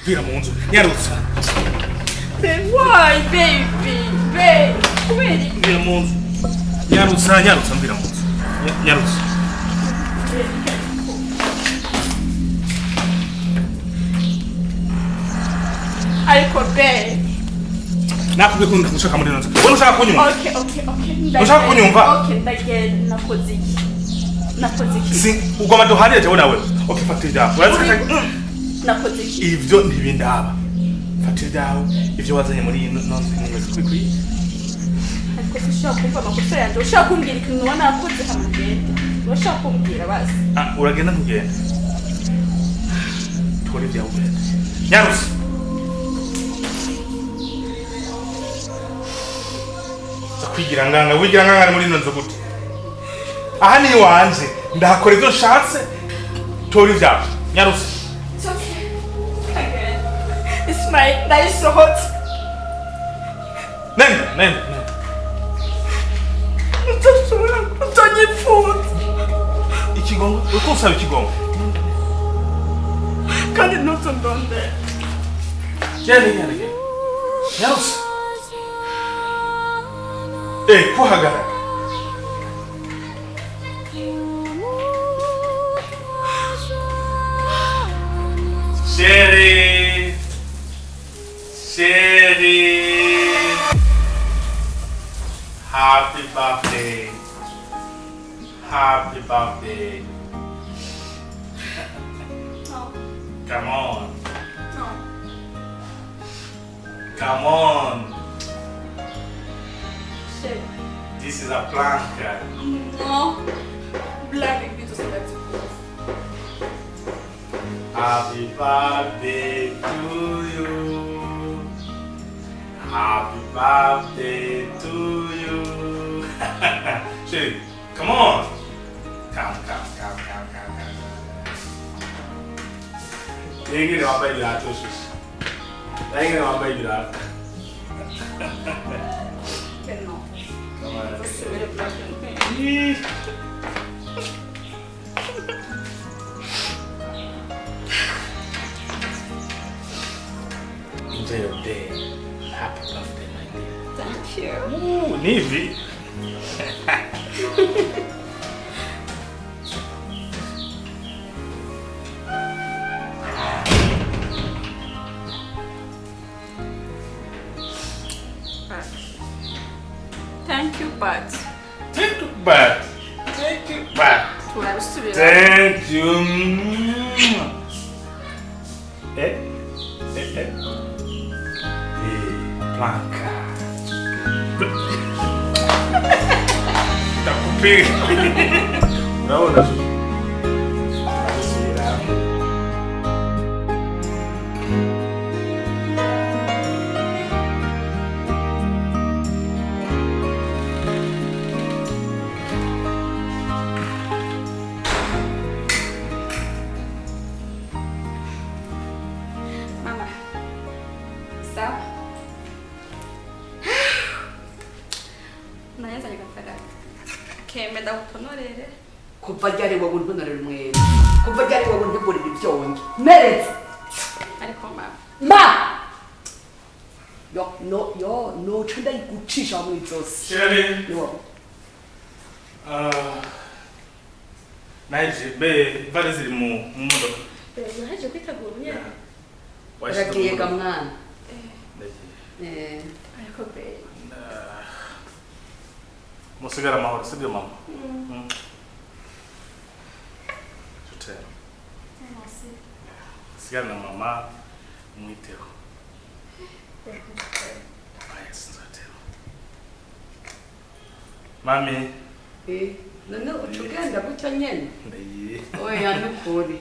Vira mu nzu. Nyarutsa. Why, baby? Baby. Vira mu nzu. Nyarutsa vira mu nzu. Nyarutsa. Ariko babe. Nakubwiye ko ndashaka muri nzu. Wowe ushaka kunyumva? Okay. Ushaka kunyumva? Okay, ndagenda nakoze iki? Si ugoma duhariye jewe nawe. Okay, fatira. Nakoze iki? Ivyo ntibindaba. Fatira ivyo wazanye muri nonzi nimwe kuri. Ariko ushaka kumva amakosa yanjye, ushaka kumbwira ikintu ubona nakoze hamugende. Ushaka kumbwira basi. Uragenda ntugenda. Twori vyawe. Nyarutsa. Kugira nganga muri nonzo gute. Aha ni wanje ndakora ivyo nshatse. Tori vyawe. Nyarutsa. It's okay. Again. It's my nice hot. Nende. Utonye food. Ikigongo, uko usaba ikigongo. Kandi ntutondonde. Yari. Nyarutsa. Kuhagara. Sherry. Happy birthday. No. Come on. Shit. This is a prank. No. Black and beautiful. Happy birthday to you. Happy birthday to you. Sherry, come on. Come. Take it on, baby. Take it on, baby. No. Come on. Enjoy your day. Happy birthday, my dear. Thank you. Ooh, Navy. Thank you, but. Take it back. Thank you. Blanca. Tá com perigo. Não. Mama. Sawa? Naweza nikafanya. Kemeda utonorere. Kuva ryari wowe untonorera umwere. Kuva ryari wowe untegurira ivyonge. Meretse. Ariko mama. Ma! No chanda igucisha mu izosi. Sherry. Yo. Naje be vale ziri mu modoka. Naje kwitegura unyene. Uragiye ga mwana. Ndagiye. Ariko be. Musigara amahoro sibyo mama? Tutera. Sigara na mama mwiteho. Mami. None ucugenda gutya nyene. Ndagiye. Oya nukuri.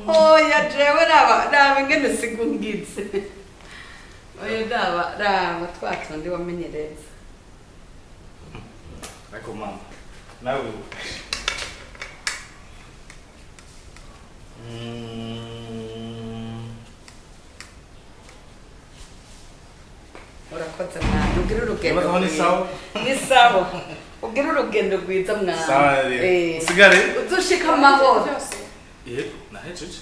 Oya jewe raba ingene sigungitse. Oya raba twatonde wamenyereza. Ariko mama nawe urakoze mwana ugira urugendo Nibaza ni sawa. Ni sawa. Ugira urugendo rwiza mwana. Sawa rero. Usigare. Uzushika amahoro. Yego nahejeje.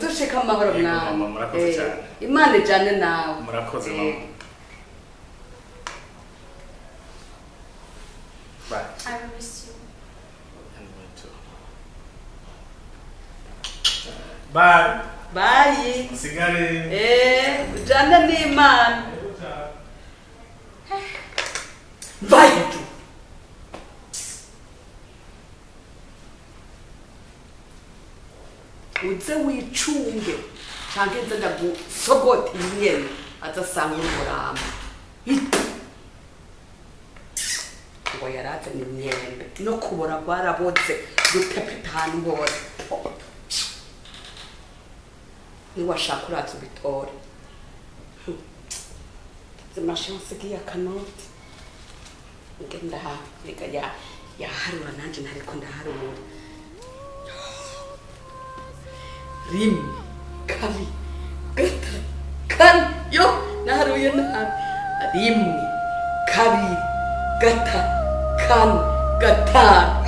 udushika amahoro mwana. Mama, murakoze cyane. Imana ijane nawe. Murakoze mama. Bye. I will miss you. And me too. Bye. Bye. Musigare. Ujane n'Imana. Bye. Uze wicunge canke nze ndagusogota inyene azasanga umuramba ngo yarazanye imyembe no kubora rwaraboze rutepetani hose niwashaka uraza ubitore zimashanse giya kanoti ngenda reka yaharura nanje ntariko ndaharura rimwe kabiri gatatu kane yo naharuye nabi rimwe kabiri gatatu kane gatanu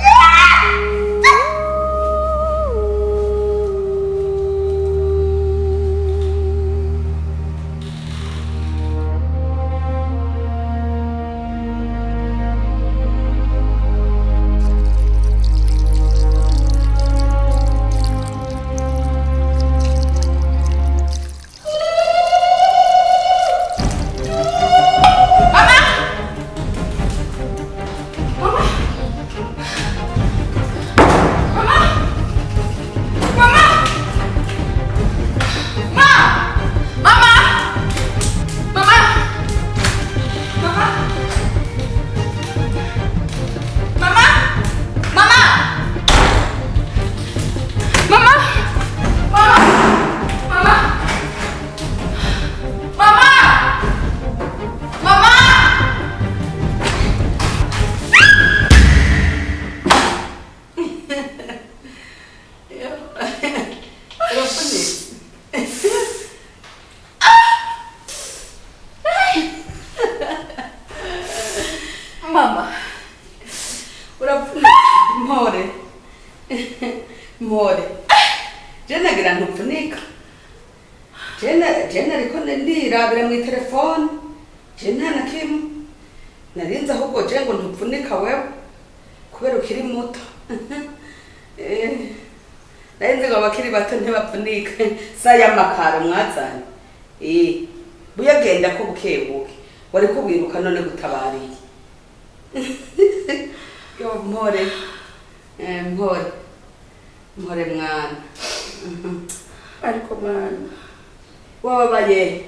Jena ariko ndirabira mu telefone jena na kim narinze ahubwo je ngo ntupfunika wewe kubera ukiri muto narinze ngo abakiri bato ntibapfunika saya makaro mwazanye buyagenda ko bukebuke wari kubiruka none gutabariye yo mpore mpore mwana ariko mwana wababaye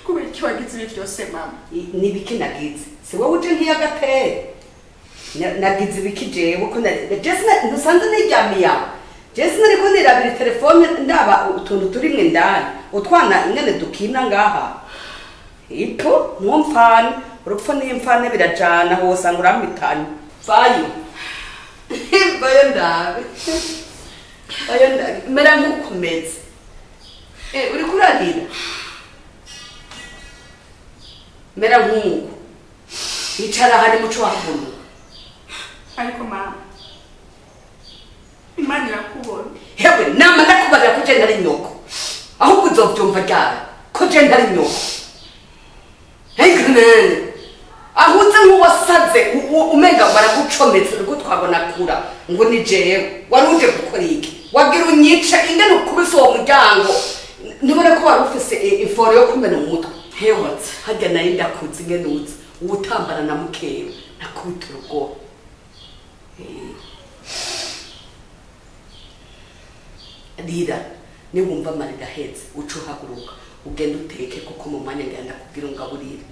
kubera iki wagize ibi byose mama nibiki nagize si wowe uje nk'iyagateye nagize ibiki jewe uko ntusanze niryamiye aho jesi nariko nirabira telefone ndaba utuntu turimwe ndani utwana ingene dukina ngaha ipo ntumfane urupfu n'imfane birajana hose ngo urampitanye vayo ndabe mera nk'ukomeze uri kurarira mera nk'uko yicara hari muco wakunu ariko mama Imana irakubona hewe nama ndakubarira ko je ntari nyoko ahubwo uzovyumva ryari ko je ntari nyoko hegenene ahuze nk'uwasaze umenga baragucometse uriko twabona kura ngo ni jewe wari uje gukora iki wagira unyice ingene ukubise uwo muryango ntibone ko wari ufise iforo yo kumena umutwe hewatse harya nari ndakuzi ingene uzi uwutambana na mukewe nakubita urugo rira niwumva amarira ahetse uca uhaguruka ugenda uteke kuko mu mwanya ngenda kubwira ungaburire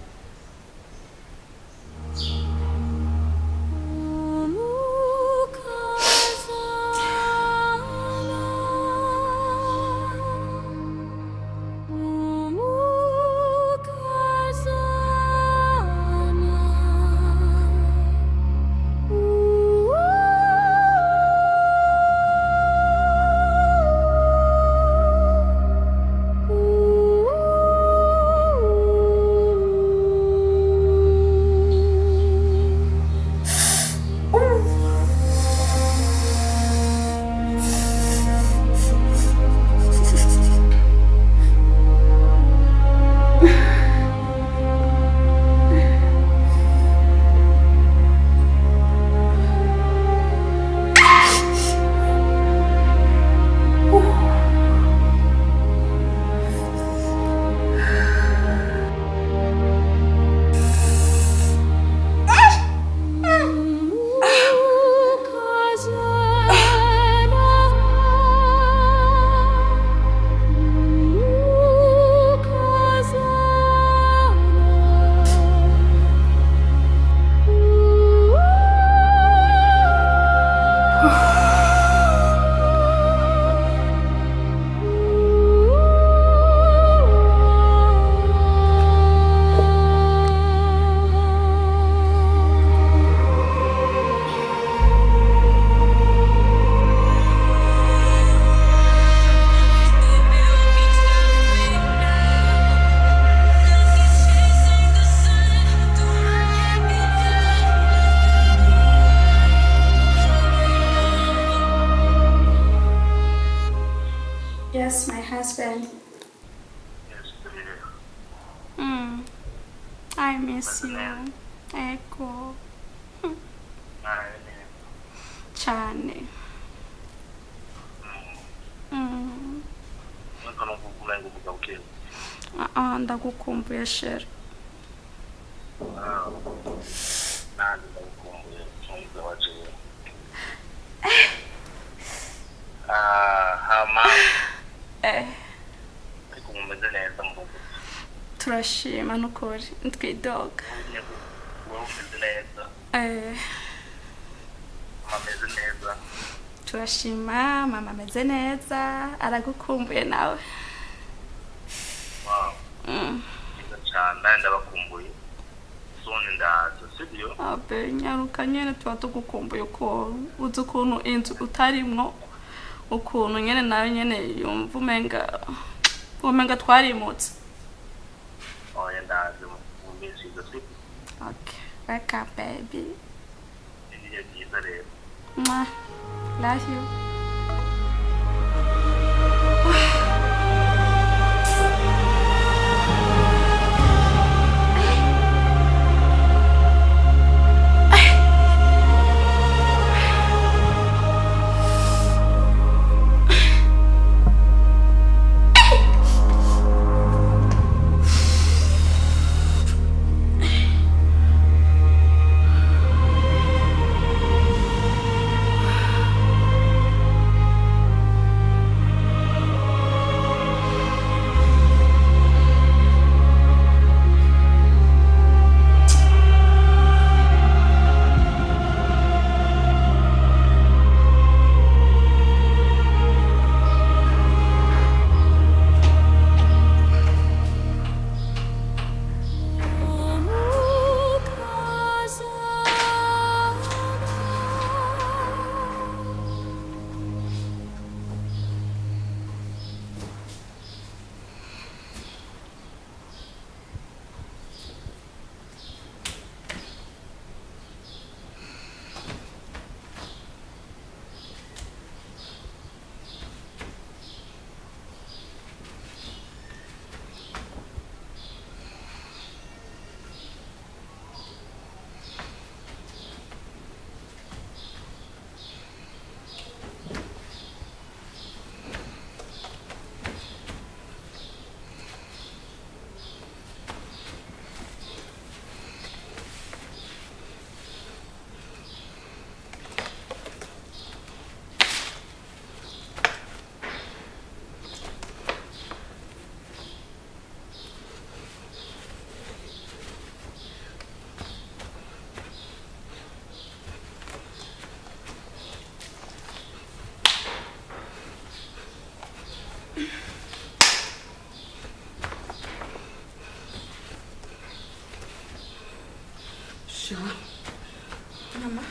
Yes, my husband. Yes, dear. I miss you. Eko. Chane. Ndakukumbuye sheri. Turashima nukuri ntwidoga. Turashima mama ameze neza aragukumbuye nawe. Cyane ndabakumbuye. Sone ndaza sibyo? Abe nyaruka nyene tuba tugukumbuye uko uzi ukuntu inzu utarimwo ukuntu nyene nawe nyene yumva umenga twarimutse. Oya ndaza mu minsi yose. Okay, wake up baby. Ndiye byiza rero. Love you. Mama.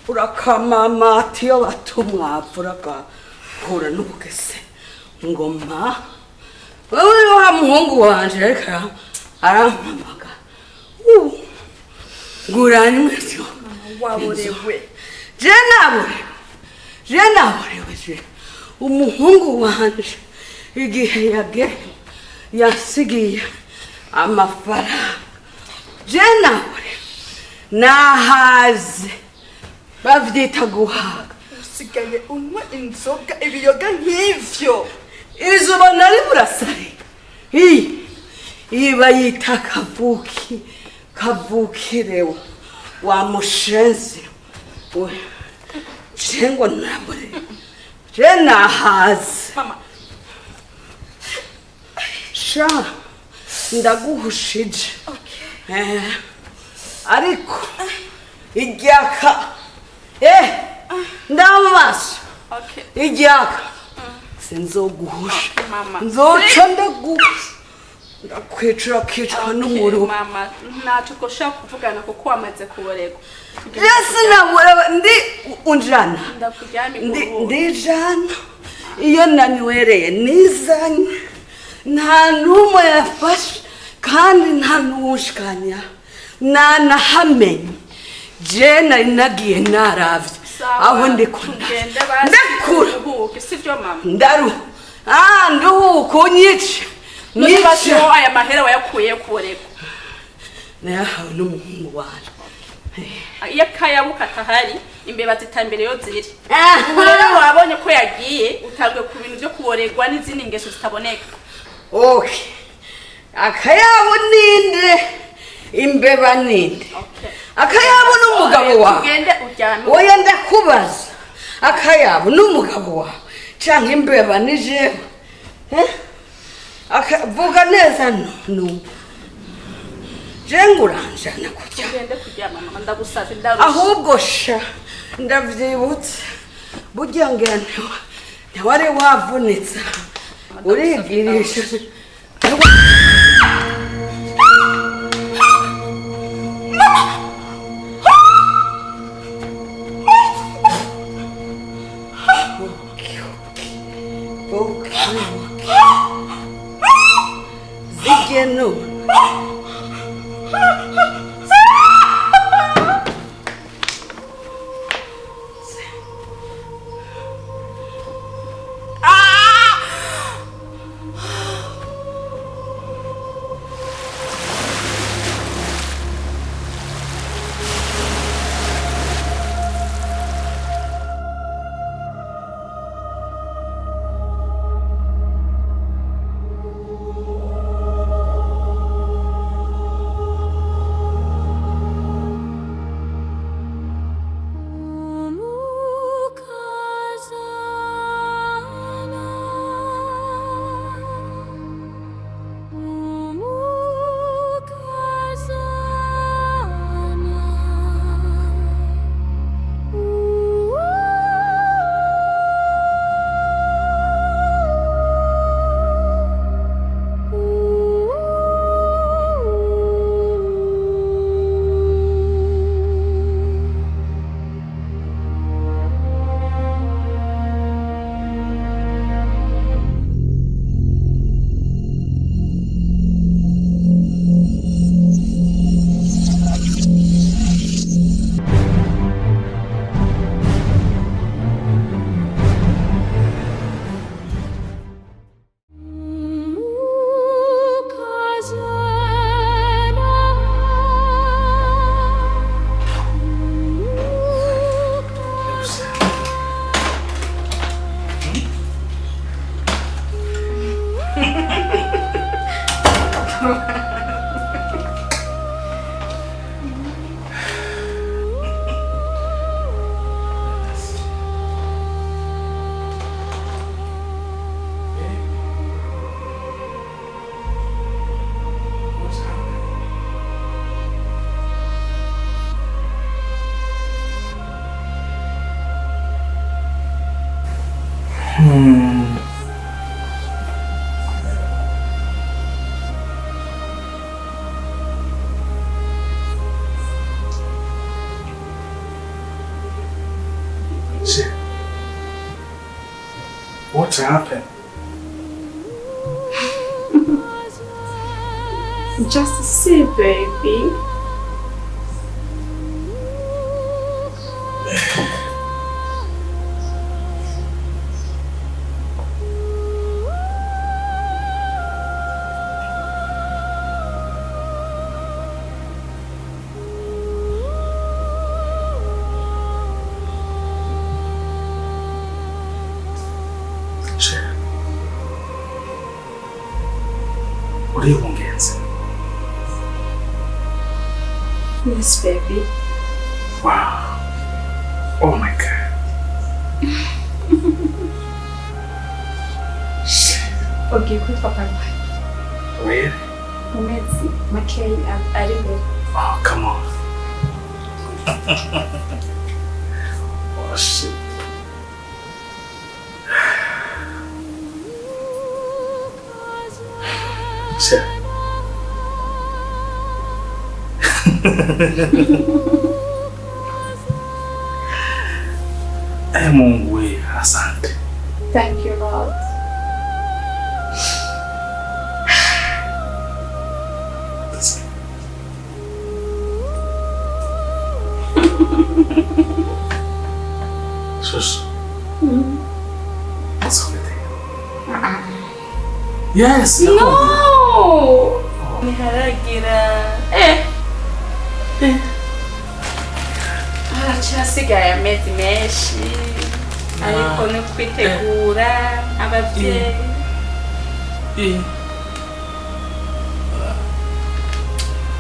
Uraka mama tiyo batumwa hura n'ubugese ngoma wewe wa muhungu wanje reka arampamaga ngurani mwese waborewe je naborewe umuhungu wanje igihe yasigiye amafaranga je nahaze bavyita guhaga usigaye unywa inzoga ibiyoga nk'ivyo izuba nari burasari iba yita kavukirewa wa mushenzi we cengo nabure je nahaze mama sha ndaguhushije okay ariko igyaka ndamaso okay igyaka sinzoguhusha mama nzoca ndakwicwa n'umuru mama natukoshaka kuvugana kuko wamaze kuborego Yesu nabura ndi unjana ndakujyana ndijana iyo naniwereye nizanye nta numwe yafashe kandi nta nushkanya nanahamenye je nari nagiye naravye aho tugende basi ndakura uhuke sivyo mama nduhuka unyice nibaje aya mahera wayakuye kuborego nahawe n'umuhungu wanje iyo kayabuka tahari imbeba zitambere yo ziri rero wabonye ko yagiye utagwe ku bintu byo kuboregwa n'izindi ngeso zitaboneka okay akayabo ninde imbeba ninde akayabo n'umugabo wawe ugende uryame oya ndakubaza akayabo n'umugabo wawe canke imbeba ni jewe vuga neza no jenguranjana kurya ugende kuryama mama ndagusavye ahubwo sha ndavyibutse burya ngene ntiwari wavunitse urigirisha Zigeno What happened? Just see, baby. Yes, baby. Wow. Oh my God. Okay, quit for my Really? Umezi, Makei, ari imbere. Oh, come on. Oh, shit. Shit. Mungu, asante. Thank you, Lord. Shushu. Yes. No. Niharagira. Haracyasigaye amezi menshi. Ariko ni kwitegura abavyeyi.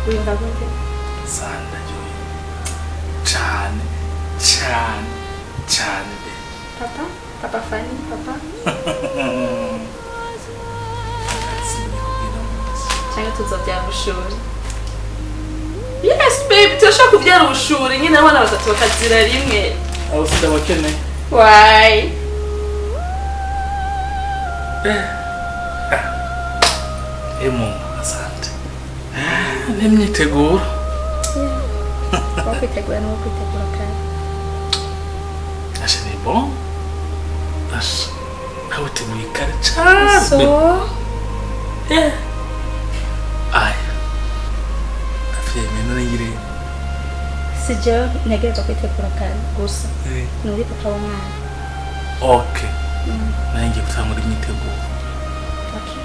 Wimva gute? Sanda joyi. Cyane be. Papa Fanny, papa. Cyangwa tuzobyara ubushuri. Yes babe, turashaka kubyara ubushuri nyine abana batatu bakazira rimwe. Abo sindabakene. Why? Mungu, asante. Nimyiteguro. Wakwitegura no kwitegura kandi. Ashe ni bon. Ashe. Nawe timwikare cyane. So, Ay. Afye menone ngire. sije ntegerezwa kwitegura kandi gusa. Nuri papa w'umwana. Okay. Nanjye gutangura imyiteguro. Okay.